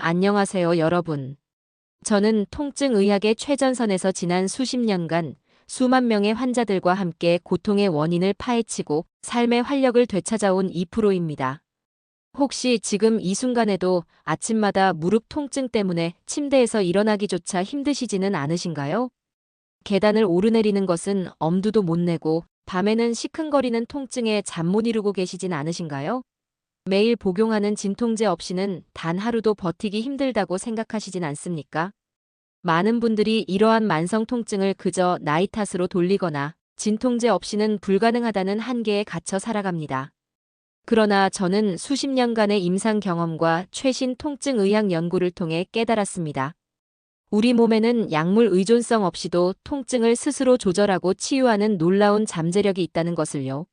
안녕하세요, 여러분. 저는 통증의학의 최전선에서 지난 수십 년간 수만 명의 환자들과 함께 고통의 원인을 파헤치고 삶의 활력을 되찾아온 이프로입니다. 혹시 지금 이 순간에도 아침마다 무릎 통증 때문에 침대에서 일어나기조차 힘드시지는 않으신가요? 계단을 오르내리는 것은 엄두도 못 내고 밤에는 시큰거리는 통증에 잠 못 이루고 계시진 않으신가요? 매일 복용하는 진통제 없이는 단 하루도 버티기 힘들다고 생각하시진 않습니까? 많은 분들이 이러한 만성 통증을 그저 나이 탓으로 돌리거나 진통제 없이는 불가능하다는 한계에 갇혀 살아갑니다. 그러나 저는 수십 년간의 임상 경험과 최신 통증 의학 연구를 통해 깨달았습니다. 우리 몸에는 약물 의존성 없이도 통증을 스스로 조절하고 치유하는 놀라운 잠재력이 있다는 것을요.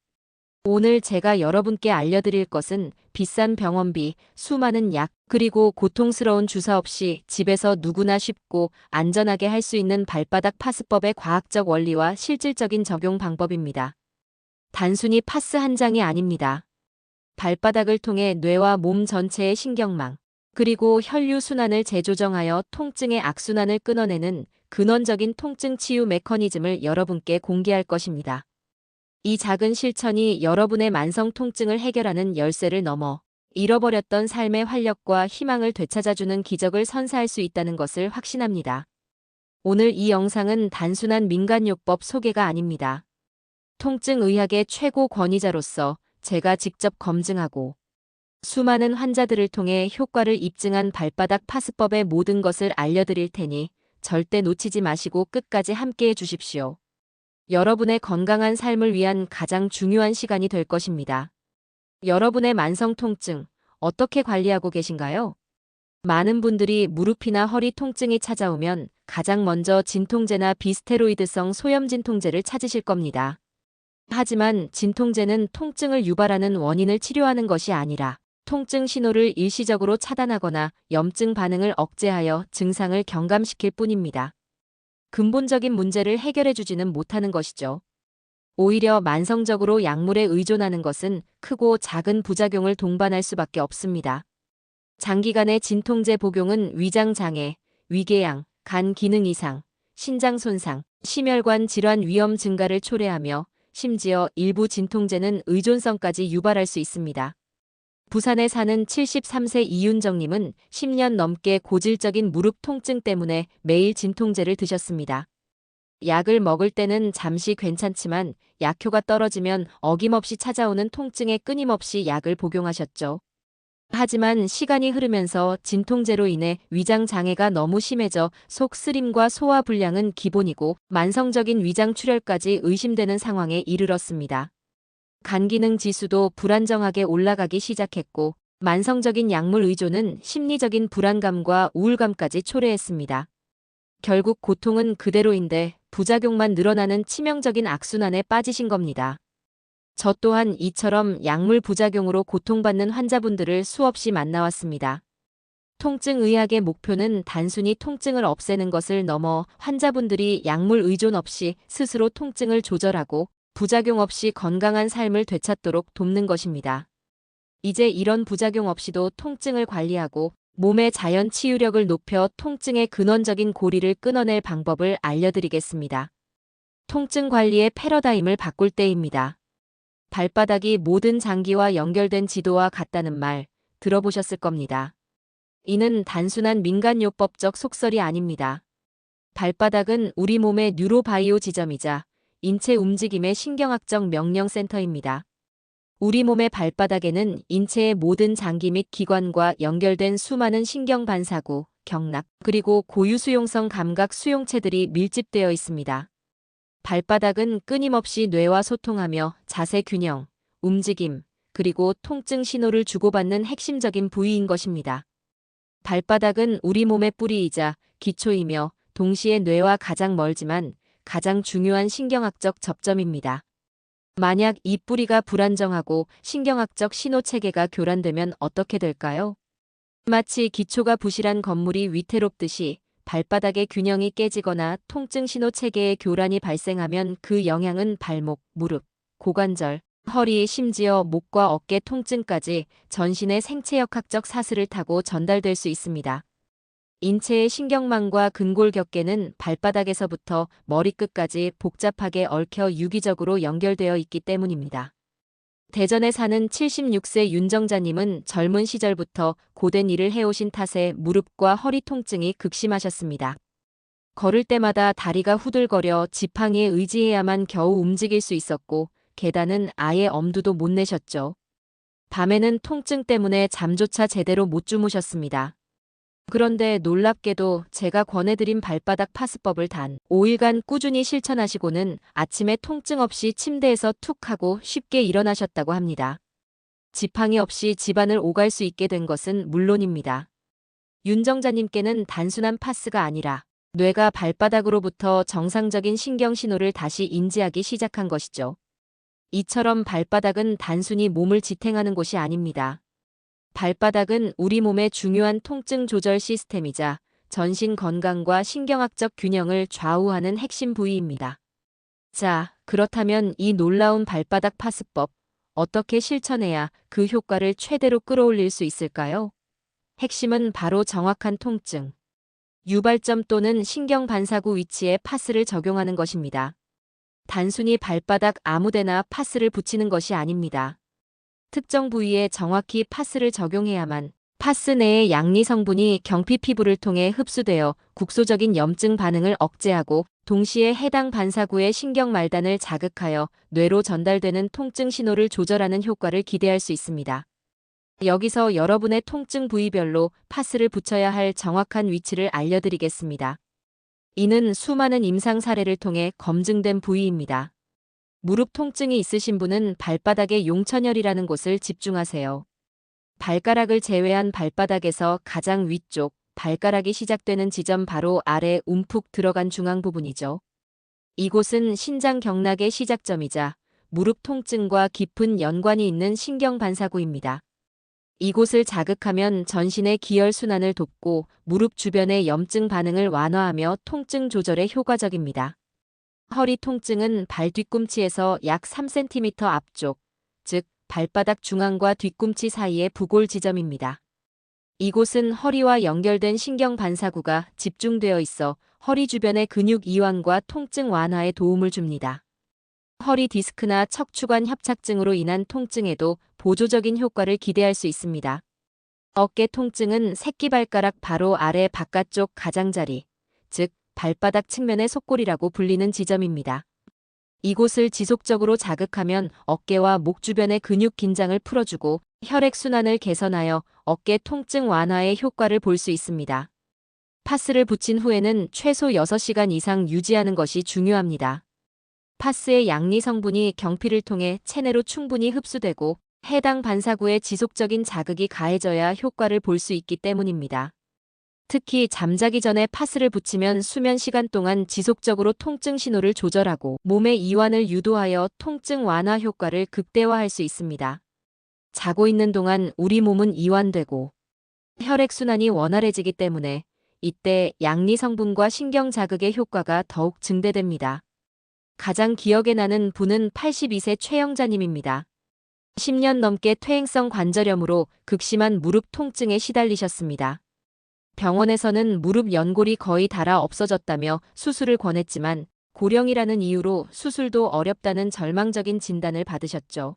오늘 제가 여러분께 알려드릴 것은 비싼 병원비, 수많은 약, 그리고 고통스러운 주사 없이 집에서 누구나 쉽고 안전하게 할 수 있는 발바닥 파스법의 과학적 원리와 실질적인 적용 방법입니다. 단순히 파스 한 장이 아닙니다. 발바닥을 통해 뇌와 몸 전체의 신경망, 그리고 혈류 순환을 재조정하여 통증의 악순환을 끊어내는 근원적인 통증 치유 메커니즘을 여러분께 공개할 것입니다. 이 작은 실천이 여러분의 만성 통증을 해결하는 열쇠를 넘어 잃어버렸던 삶의 활력과 희망을 되찾아주는 기적을 선사할 수 있다는 것을 확신합니다. 오늘 이 영상은 단순한 민간요법 소개가 아닙니다. 통증 의학의 최고 권위자로서 제가 직접 검증하고 수많은 환자들을 통해 효과를 입증한 발바닥 파스법의 모든 것을 알려드릴 테니 절대 놓치지 마시고 끝까지 함께해 주십시오. 여러분의 건강한 삶을 위한 가장 중요한 시간이 될 것입니다. 여러분의 만성 통증, 어떻게 관리하고 계신가요? 많은 분들이 무릎이나 허리 통증이 찾아오면 가장 먼저 진통제나 비스테로이드성 소염 진통제를 찾으실 겁니다. 하지만 진통제는 통증을 유발하는 원인을 치료하는 것이 아니라 통증 신호를 일시적으로 차단하거나 염증 반응을 억제하여 증상을 경감시킬 뿐입니다. 근본적인 문제를 해결해주지는 못하는 것이죠. 오히려 만성적으로 약물에 의존하는 것은 크고 작은 부작용을 동반할 수밖에 없습니다. 장기간의 진통제 복용은 위장장애, 위궤양, 간 기능 이상, 신장 손상, 심혈관 질환 위험 증가를 초래하며 심지어 일부 진통제는 의존성까지 유발할 수 있습니다. 부산에 사는 73세 이윤정님은 10년 넘게 고질적인 무릎 통증 때문에 매일 진통제를 드셨습니다. 약을 먹을 때는 잠시 괜찮지만 약효가 떨어지면 어김없이 찾아오는 통증에 끊임없이 약을 복용하셨죠. 하지만 시간이 흐르면서 진통제로 인해 위장 장애가 너무 심해져 속 쓰림과 소화 불량은 기본이고 만성적인 위장 출혈까지 의심되는 상황에 이르렀습니다. 간 기능 지수도 불안정하게 올라가기 시작했고 만성적인 약물 의존은 심리적인 불안감과 우울감까지 초래했습니다. 결국 고통은 그대로인데 부작용만 늘어나는 치명적인 악순환에 빠지신 겁니다. 저 또한 이처럼 약물 부작용으로 고통받는 환자분들을 수없이 만나왔습니다. 통증의학의 목표는 단순히 통증을 없애는 것을 넘어 환자분들이 약물 의존 없이 스스로 통증을 조절하고 부작용 없이 건강한 삶을 되찾도록 돕는 것입니다. 이제 이런 부작용 없이도 통증을 관리하고 몸의 자연 치유력을 높여 통증의 근원적인 고리를 끊어낼 방법을 알려드리겠습니다. 통증 관리의 패러다임을 바꿀 때입니다. 발바닥이 모든 장기와 연결된 지도와 같다는 말 들어보셨을 겁니다. 이는 단순한 민간요법적 속설이 아닙니다. 발바닥은 우리 몸의 뉴로바이오 지점이자 인체 움직임의 신경학적 명령센터입니다. 우리 몸의 발바닥에는 인체의 모든 장기 및 기관과 연결된 수많은 신경 반사구, 경락, 그리고 고유 수용성 감각 수용체들이 밀집되어 있습니다. 발바닥은 끊임없이 뇌와 소통하며 자세 균형, 움직임, 그리고 통증 신호를 주고받는 핵심적인 부위인 것입니다. 발바닥은 우리 몸의 뿌리이자 기초이며 동시에 뇌와 가장 멀지만 가장 중요한 신경학적 접점입니다. 만약 이 뿌리가 불안정하고 신경학적 신호체계가 교란되면 어떻게 될까요? 마치 기초가 부실한 건물이 위태롭듯이 발바닥의 균형이 깨지거나 통증 신호체계의 교란이 발생하면 그 영향은 발목, 무릎, 고관절, 허리, 심지어 목과 어깨 통증까지 전신의 생체역학적 사슬을 타고 전달될 수 있습니다. 인체의 신경망과 근골격계는 발바닥에서부터 머리끝까지 복잡하게 얽혀 유기적으로 연결되어 있기 때문입니다. 대전에 사는 76세 윤정자님은 젊은 시절부터 고된 일을 해오신 탓에 무릎과 허리 통증이 극심하셨습니다. 걸을 때마다 다리가 후들거려 지팡이에 의지해야만 겨우 움직일 수 있었고 계단은 아예 엄두도 못 내셨죠. 밤에는 통증 때문에 잠조차 제대로 못 주무셨습니다. 그런데 놀랍게도 제가 권해드린 발바닥 파스법을 단 5일간 꾸준히 실천하시고는 아침에 통증 없이 침대에서 툭 하고 쉽게 일어나셨다고 합니다. 지팡이 없이 집안을 오갈 수 있게 된 것은 물론입니다. 윤정자님께는 단순한 파스가 아니라 뇌가 발바닥으로부터 정상적인 신경 신호를 다시 인지하기 시작한 것이죠. 이처럼 발바닥은 단순히 몸을 지탱하는 곳이 아닙니다. 발바닥은 우리 몸의 중요한 통증 조절 시스템이자 전신 건강과 신경학적 균형을 좌우하는 핵심 부위입니다. 자, 그렇다면 이 놀라운 발바닥 파스법, 어떻게 실천해야 그 효과를 최대로 끌어올릴 수 있을까요? 핵심은 바로 정확한 통증, 유발점 또는 신경 반사구 위치에 파스를 적용하는 것입니다. 단순히 발바닥 아무데나 파스를 붙이는 것이 아닙니다. 특정 부위에 정확히 파스를 적용해야만 파스 내의 양리 성분이 경피 피부를 통해 흡수되어 국소적인 염증 반응을 억제하고 동시에 해당 반사구의 신경 말단을 자극하여 뇌로 전달되는 통증 신호를 조절하는 효과를 기대할 수 있습니다. 여기서 여러분의 통증 부위별로 파스를 붙여야 할 정확한 위치를 알려드리겠습니다. 이는 수많은 임상 사례를 통해 검증된 부위입니다. 무릎 통증이 있으신 분은 발바닥의 용천혈이라는 곳을 집중하세요. 발가락을 제외한 발바닥에서 가장 위쪽, 발가락이 시작되는 지점 바로 아래 움푹 들어간 중앙 부분이죠. 이곳은 신장 경락의 시작점이자 무릎 통증과 깊은 연관이 있는 신경 반사구입니다. 이곳을 자극하면 전신의 기혈 순환을 돕고 무릎 주변의 염증 반응을 완화하며 통증 조절에 효과적입니다. 허리 통증은 발 뒤꿈치에서 약 3cm 앞쪽, 즉 발바닥 중앙과 뒤꿈치 사이의 부골 지점입니다. 이곳은 허리와 연결된 신경 반사구가 집중되어 있어 허리 주변의 근육 이완과 통증 완화에 도움을 줍니다. 허리 디스크나 척추관 협착증으로 인한 통증에도 보조적인 효과를 기대할 수 있습니다. 어깨 통증은 새끼발가락 바로 아래 바깥쪽 가장자리, 즉 발바닥 측면의 속골이라고 불리는 지점입니다. 이곳을 지속적으로 자극하면 어깨와 목 주변의 근육 긴장을 풀어주고 혈액순환을 개선하여 어깨 통증 완화의 효과를 볼 수 있습니다. 파스를 붙인 후에는 최소 6시간 이상 유지하는 것이 중요합니다. 파스의 양리 성분이 경피를 통해 체내로 충분히 흡수되고 해당 반사구에 지속적인 자극이 가해져야 효과를 볼 수 있기 때문입니다. 특히 잠자기 전에 파스를 붙이면 수면 시간 동안 지속적으로 통증 신호를 조절하고 몸의 이완을 유도하여 통증 완화 효과를 극대화할 수 있습니다. 자고 있는 동안 우리 몸은 이완되고 혈액순환이 원활해지기 때문에 이때 양리 성분과 신경 자극의 효과가 더욱 증대됩니다. 가장 기억에 나는 분은 82세 최영자님입니다. 10년 넘게 퇴행성 관절염으로 극심한 무릎 통증에 시달리셨습니다. 병원에서는 무릎 연골이 거의 닳아 없어졌다며 수술을 권했지만 고령이라는 이유로 수술도 어렵다는 절망적인 진단을 받으셨죠.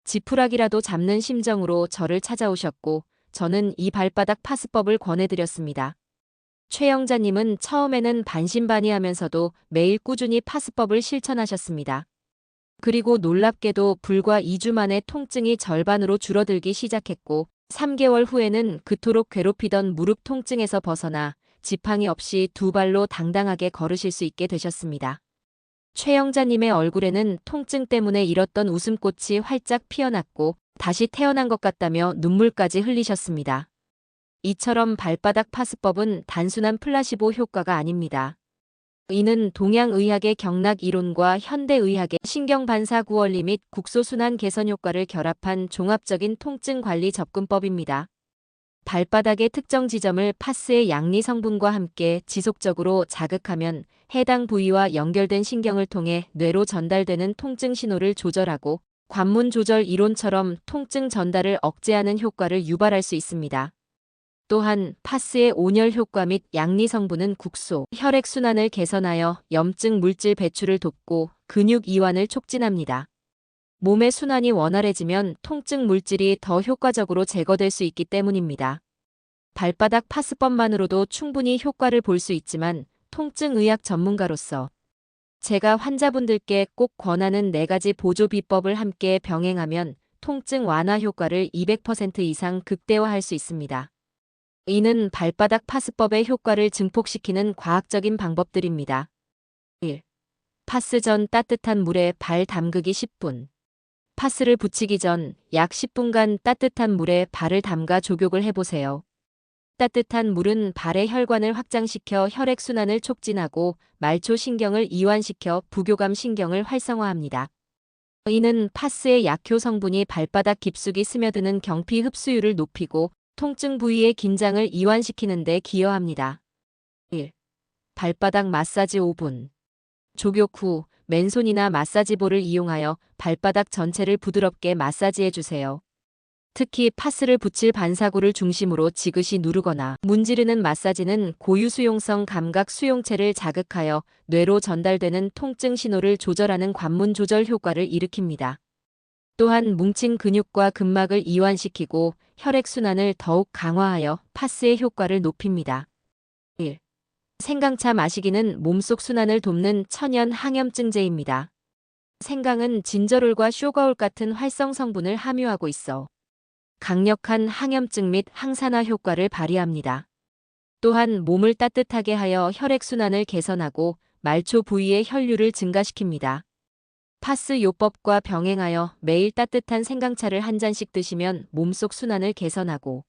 지푸라기라도 잡는 심정으로 저를 찾아오셨고 저는 이 발바닥 파스법을 권해드렸습니다. 최영자님은 처음에는 반신반의하면서도 매일 꾸준히 파스법을 실천하셨습니다. 그리고 놀랍게도 불과 2주 만에 통증이 절반으로 줄어들기 시작했고 3개월 후에는 그토록 괴롭히던 무릎 통증에서 벗어나 지팡이 없이 두 발로 당당하게 걸으실 수 있게 되셨습니다. 최영자님의 얼굴에는 통증 때문에 잃었던 웃음꽃이 활짝 피어났고 다시 태어난 것 같다며 눈물까지 흘리셨습니다. 이처럼 발바닥 파스법은 단순한 플라시보 효과가 아닙니다. 이는 동양의학의 경락 이론과 현대의학의 신경반사구 원리 및 국소순환 개선 효과를 결합한 종합적인 통증 관리 접근법입니다. 발바닥의 특정 지점을 파스의 양리 성분과 함께 지속적으로 자극하면 해당 부위와 연결된 신경을 통해 뇌로 전달되는 통증 신호를 조절하고 관문 조절 이론처럼 통증 전달을 억제하는 효과를 유발할 수 있습니다. 또한 파스의 온열 효과 및 양리 성분은 국소, 혈액순환을 개선하여 염증 물질 배출을 돕고 근육 이완을 촉진합니다. 몸의 순환이 원활해지면 통증 물질이 더 효과적으로 제거될 수 있기 때문입니다. 발바닥 파스법만으로도 충분히 효과를 볼 수 있지만 통증 의학 전문가로서 제가 환자분들께 꼭 권하는 4가지 보조 비법을 함께 병행하면 통증 완화 효과를 200% 이상 극대화할 수 있습니다. 이는 발바닥 파스법의 효과를 증폭시키는 과학적인 방법들입니다. 1. 파스 전 따뜻한 물에 발 담그기 10분. 파스를 붙이기 전 약 10분간 따뜻한 물에 발을 담가 족욕을 해보세요. 따뜻한 물은 발의 혈관을 확장시켜 혈액순환을 촉진하고 말초 신경을 이완시켜 부교감 신경을 활성화합니다. 이는 파스의 약효 성분이 발바닥 깊숙이 스며드는 경피 흡수율을 높이고 통증 부위의 긴장을 이완시키는 데 기여합니다. 1. 발바닥 마사지 5분. 족욕 후 맨손이나 마사지볼을 이용하여 발바닥 전체를 부드럽게 마사지해주세요. 특히 파스를 붙일 반사구를 중심으로 지그시 누르거나 문지르는 마사지는 고유수용성 감각 수용체를 자극하여 뇌로 전달되는 통증 신호를 조절하는 관문 조절 효과를 일으킵니다. 또한 뭉친 근육과 근막을 이완시키고 혈액순환을 더욱 강화하여 파스의 효과를 높입니다. 1. 생강차 마시기는 몸속 순환을 돕는 천연 항염증제입니다. 생강은 진저롤과 쇼가올 같은 활성 성분을 함유하고 있어 강력한 항염증 및 항산화 효과를 발휘합니다. 또한 몸을 따뜻하게 하여 혈액순환을 개선하고 말초 부위의 혈류를 증가시킵니다. 파스 요법과 병행하여 매일 따뜻한 생강차를 한 잔씩 드시면 몸속 순환을 개선하고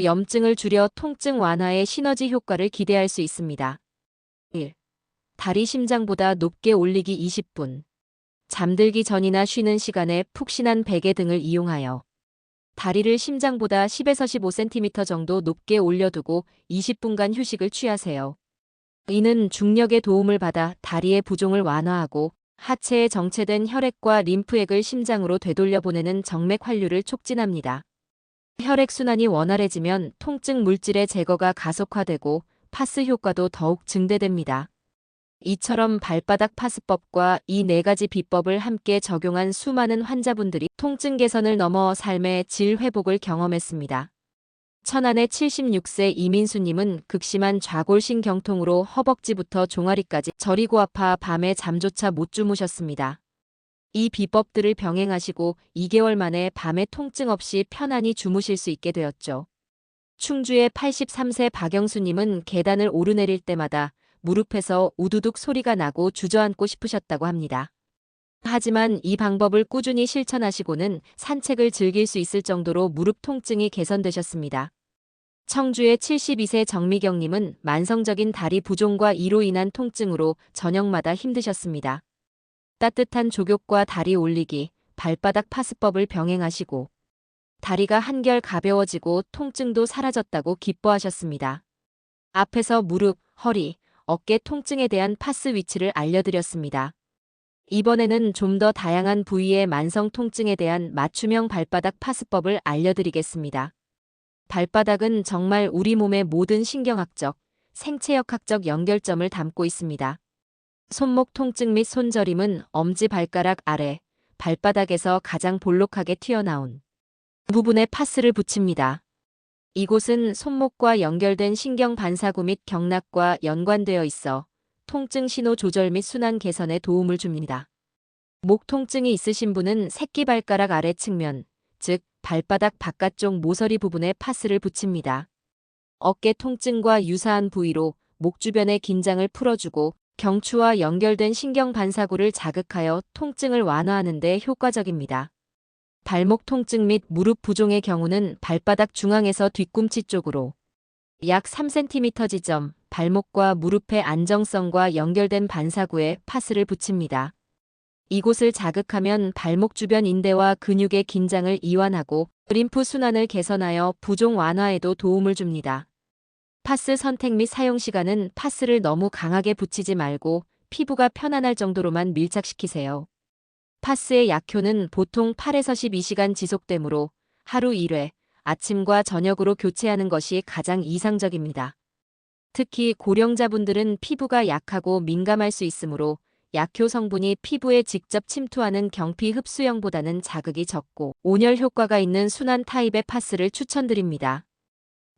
염증을 줄여 통증 완화의 시너지 효과를 기대할 수 있습니다. 1. 다리 심장보다 높게 올리기 20분. 잠들기 전이나 쉬는 시간에 푹신한 베개 등을 이용하여 다리를 심장보다 10에서 15cm 정도 높게 올려두고 20분간 휴식을 취하세요. 이는 중력의 도움을 받아 다리의 부종을 완화하고 하체에 정체된 혈액과 림프액을 심장으로 되돌려 보내는 정맥 환류를 촉진합니다. 혈액순환이 원활해지면 통증 물질의 제거가 가속화되고 파스 효과도 더욱 증대됩니다. 이처럼 발바닥 파스법과 이 4가지 비법을 함께 적용한 수많은 환자분들이 통증 개선을 넘어 삶의 질 회복을 경험했습니다. 천안의 76세 이민수님은 극심한 좌골신경통으로 허벅지부터 종아리까지 저리고 아파 밤에 잠조차 못 주무셨습니다. 이 비법들을 병행하시고 2개월 만에 밤에 통증 없이 편안히 주무실 수 있게 되었죠. 충주의 83세 박영수님은 계단을 오르내릴 때마다 무릎에서 우두둑 소리가 나고 주저앉고 싶으셨다고 합니다. 하지만 이 방법을 꾸준히 실천하시고는 산책을 즐길 수 있을 정도로 무릎 통증이 개선되셨습니다. 청주의 72세 정미경님은 만성적인 다리 부종과 이로 인한 통증으로 저녁마다 힘드셨습니다. 따뜻한 족욕과 다리 올리기, 발바닥 파스법을 병행하시고 다리가 한결 가벼워지고 통증도 사라졌다고 기뻐하셨습니다. 앞에서 무릎, 허리, 어깨 통증에 대한 파스 위치를 알려드렸습니다. 이번에는 좀 더 다양한 부위의 만성 통증에 대한 맞춤형 발바닥 파스법을 알려드리겠습니다. 발바닥은 정말 우리 몸의 모든 신경학적, 생체역학적 연결점을 담고 있습니다. 손목 통증 및 손저림은 엄지발가락 아래, 발바닥에서 가장 볼록하게 튀어나온 부분에 파스를 붙입니다. 이곳은 손목과 연결된 신경 반사구 및 경락과 연관되어 있어 통증 신호 조절 및 순환 개선에 도움을 줍니다. 목 통증이 있으신 분은 새끼발가락 아래 측면, 즉 발바닥 바깥쪽 모서리 부분에 파스를 붙입니다. 어깨 통증과 유사한 부위로 목 주변의 긴장을 풀어주고 경추와 연결된 신경 반사구를 자극하여 통증을 완화하는 데 효과적입니다. 발목 통증 및 무릎 부종의 경우는 발바닥 중앙에서 뒤꿈치 쪽으로 약 3cm 지점, 발목과 무릎의 안정성과 연결된 반사구에 파스를 붙입니다. 이곳을 자극하면 발목 주변 인대와 근육의 긴장을 이완하고 림프 순환을 개선하여 부종 완화에도 도움을 줍니다. 파스 선택 및 사용 시간은 파스를 너무 강하게 붙이지 말고 피부가 편안할 정도로만 밀착시키세요. 파스의 약효는 보통 8에서 12시간 지속되므로 하루 1회, 아침과 저녁으로 교체하는 것이 가장 이상적입니다. 특히 고령자분들은 피부가 약하고 민감할 수 있으므로 약효 성분이 피부에 직접 침투하는 경피 흡수형보다는 자극이 적고 온열 효과가 있는 순한 타입의 파스를 추천드립니다.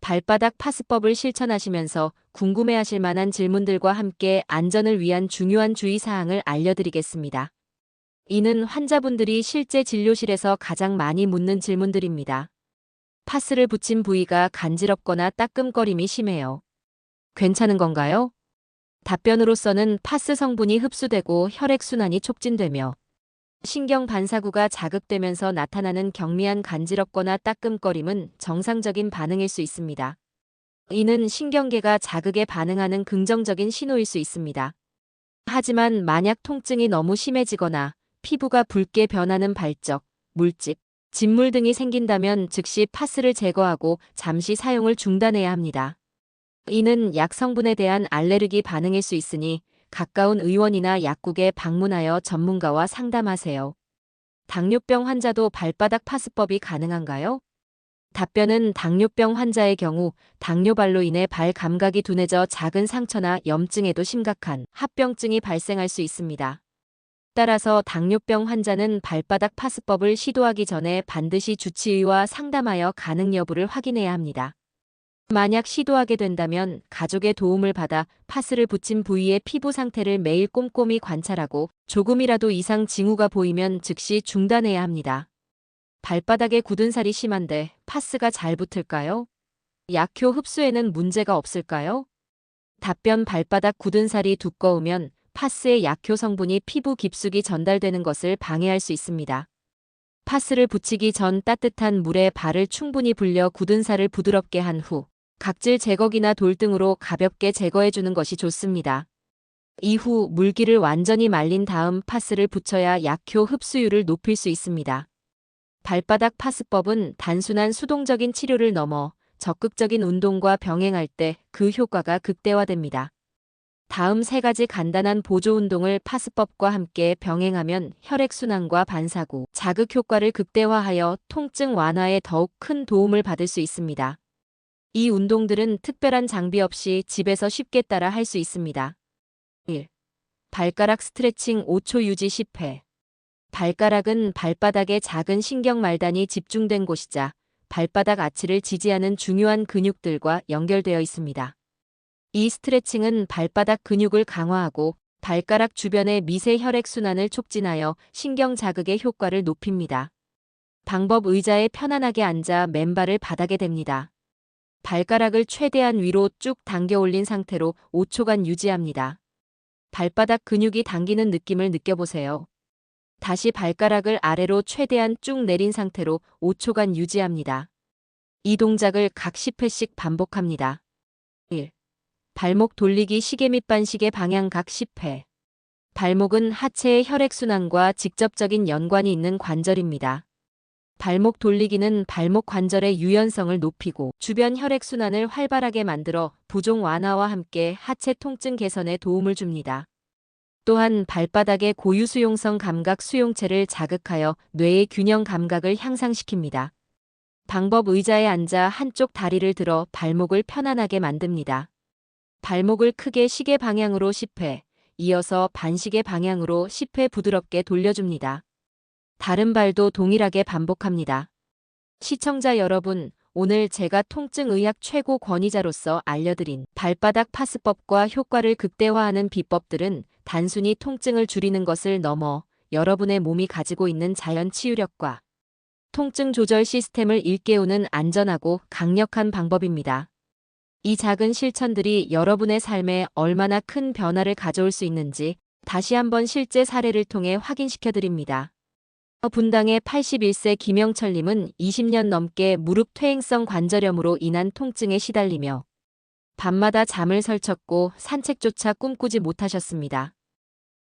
발바닥 파스법을 실천하시면서 궁금해하실 만한 질문들과 함께 안전을 위한 중요한 주의사항을 알려드리겠습니다. 이는 환자분들이 실제 진료실에서 가장 많이 묻는 질문들입니다. 파스를 붙인 부위가 간지럽거나 따끔거림이 심해요. 괜찮은 건가요? 답변으로서는 파스 성분이 흡수되고 혈액순환이 촉진되며 신경 반사구가 자극되면서 나타나는 경미한 간지럽거나 따끔거림은 정상적인 반응일 수 있습니다. 이는 신경계가 자극에 반응하는 긍정적인 신호일 수 있습니다. 하지만 만약 통증이 너무 심해지거나 피부가 붉게 변하는 발적, 물집, 진물 등이 생긴다면 즉시 파스를 제거하고 잠시 사용을 중단해야 합니다. 이는 약 성분에 대한 알레르기 반응일 수 있으니 가까운 의원이나 약국에 방문하여 전문가와 상담하세요. 당뇨병 환자도 발바닥 파스법이 가능한가요? 답변은 당뇨병 환자의 경우 당뇨발로 인해 발 감각이 둔해져 작은 상처나 염증에도 심각한 합병증이 발생할 수 있습니다. 따라서 당뇨병 환자는 발바닥 파스법을 시도하기 전에 반드시 주치의와 상담하여 가능 여부를 확인해야 합니다. 만약 시도하게 된다면 가족의 도움을 받아 파스를 붙인 부위의 피부 상태를 매일 꼼꼼히 관찰하고 조금이라도 이상 징후가 보이면 즉시 중단해야 합니다. 발바닥에 굳은 살이 심한데 파스가 잘 붙을까요? 약효 흡수에는 문제가 없을까요? 답변 발바닥 굳은 살이 두꺼우면 파스의 약효 성분이 피부 깊숙이 전달되는 것을 방해할 수 있습니다. 파스를 붙이기 전 따뜻한 물에 발을 충분히 불려 굳은 살을 부드럽게 한 후 각질 제거기나 돌 등으로 가볍게 제거해주는 것이 좋습니다. 이후 물기를 완전히 말린 다음 파스를 붙여야 약효 흡수율을 높일 수 있습니다. 발바닥 파스법은 단순한 수동적인 치료를 넘어 적극적인 운동과 병행할 때 그 효과가 극대화됩니다. 다음 3가지 간단한 보조 운동을 파스법과 함께 병행하면 혈액순환과 반사구, 자극 효과를 극대화하여 통증 완화에 더욱 큰 도움을 받을 수 있습니다. 이 운동들은 특별한 장비 없이 집에서 쉽게 따라 할 수 있습니다. 1. 발가락 스트레칭 5초 유지 10회. 발가락은 발바닥의 작은 신경 말단이 집중된 곳이자 발바닥 아치를 지지하는 중요한 근육들과 연결되어 있습니다. 이 스트레칭은 발바닥 근육을 강화하고 발가락 주변의 미세 혈액 순환을 촉진하여 신경 자극의 효과를 높입니다. 방법 의자에 편안하게 앉아 맨발을 바닥에 댑니다. 발가락을 최대한 위로 쭉 당겨 올린 상태로 5초간 유지합니다. 발바닥 근육이 당기는 느낌을 느껴보세요. 다시 발가락을 아래로 최대한 쭉 내린 상태로 5초간 유지합니다. 이 동작을 각 10회씩 반복합니다. 1. 발목 돌리기 시계 및 반시계 방향 각 10회. 발목은 하체의 혈액순환과 직접적인 연관이 있는 관절입니다. 발목 돌리기는 발목 관절의 유연성을 높이고 주변 혈액순환을 활발하게 만들어 부종 완화와 함께 하체 통증 개선에 도움을 줍니다. 또한 발바닥의 고유수용성 감각 수용체를 자극하여 뇌의 균형 감각을 향상시킵니다. 방법 의자에 앉아 한쪽 다리를 들어 발목을 편안하게 만듭니다. 발목을 크게 시계 방향으로 10회, 이어서 반시계 방향으로 10회 부드럽게 돌려줍니다. 다른 발도 동일하게 반복합니다. 시청자 여러분, 오늘 제가 통증의학 최고 권위자로서 알려드린 발바닥 파스법과 효과를 극대화하는 비법들은 단순히 통증을 줄이는 것을 넘어 여러분의 몸이 가지고 있는 자연 치유력과 통증 조절 시스템을 일깨우는 안전하고 강력한 방법입니다. 이 작은 실천들이 여러분의 삶에 얼마나 큰 변화를 가져올 수 있는지 다시 한번 실제 사례를 통해 확인시켜 드립니다. 분당의 81세 김영철님은 20년 넘게 무릎 퇴행성 관절염으로 인한 통증에 시달리며 밤마다 잠을 설쳤고 산책조차 꿈꾸지 못하셨습니다.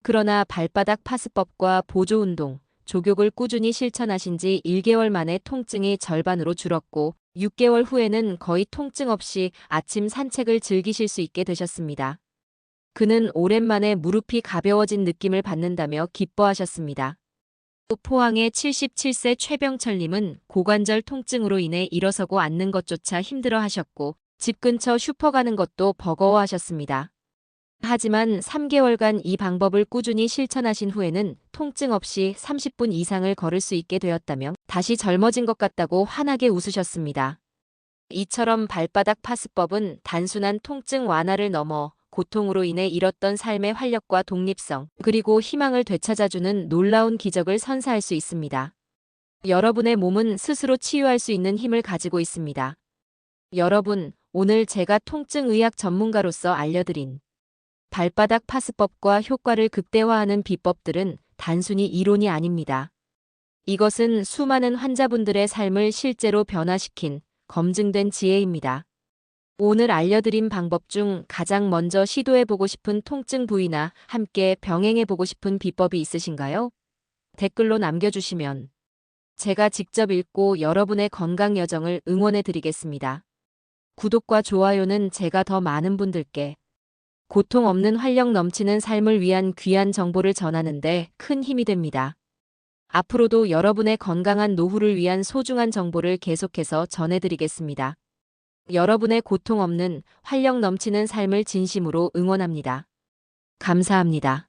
그러나 발바닥 파스법과 보조 운동, 족욕을 꾸준히 실천하신 지 1개월 만에 통증이 절반으로 줄었고 6개월 후에는 거의 통증 없이 아침 산책을 즐기실 수 있게 되셨습니다. 그는 오랜만에 무릎이 가벼워진 느낌을 받는다며 기뻐하셨습니다. 또 포항의 77세 최병철님은 고관절 통증으로 인해 일어서고 앉는 것조차 힘들어 하셨고 집 근처 슈퍼 가는 것도 버거워하셨습니다. 하지만 3개월간 이 방법을 꾸준히 실천하신 후에는 통증 없이 30분 이상을 걸을 수 있게 되었다며 다시 젊어진 것 같다고 환하게 웃으셨습니다. 이처럼 발바닥 파스법은 단순한 통증 완화를 넘어 고통으로 인해 잃었던 삶의 활력과 독립성, 그리고 희망을 되찾아주는 놀라운 기적을 선사할 수 있습니다. 여러분의 몸은 스스로 치유할 수 있는 힘을 가지고 있습니다. 여러분, 오늘 제가 통증의학 전문가로서 알려드린 발바닥 파스법과 효과를 극대화하는 비법들은 단순히 이론이 아닙니다. 이것은 수많은 환자분들의 삶을 실제로 변화시킨 검증된 지혜입니다. 오늘 알려드린 방법 중 가장 먼저 시도해보고 싶은 통증 부위나 함께 병행해보고 싶은 비법이 있으신가요? 댓글로 남겨주시면 제가 직접 읽고 여러분의 건강 여정을 응원해드리겠습니다. 구독과 좋아요는 제가 더 많은 분들께 고통 없는 활력 넘치는 삶을 위한 귀한 정보를 전하는 데 큰 힘이 됩니다. 앞으로도 여러분의 건강한 노후를 위한 소중한 정보를 계속해서 전해드리겠습니다. 여러분의 고통 없는 활력 넘치는 삶을 진심으로 응원합니다. 감사합니다.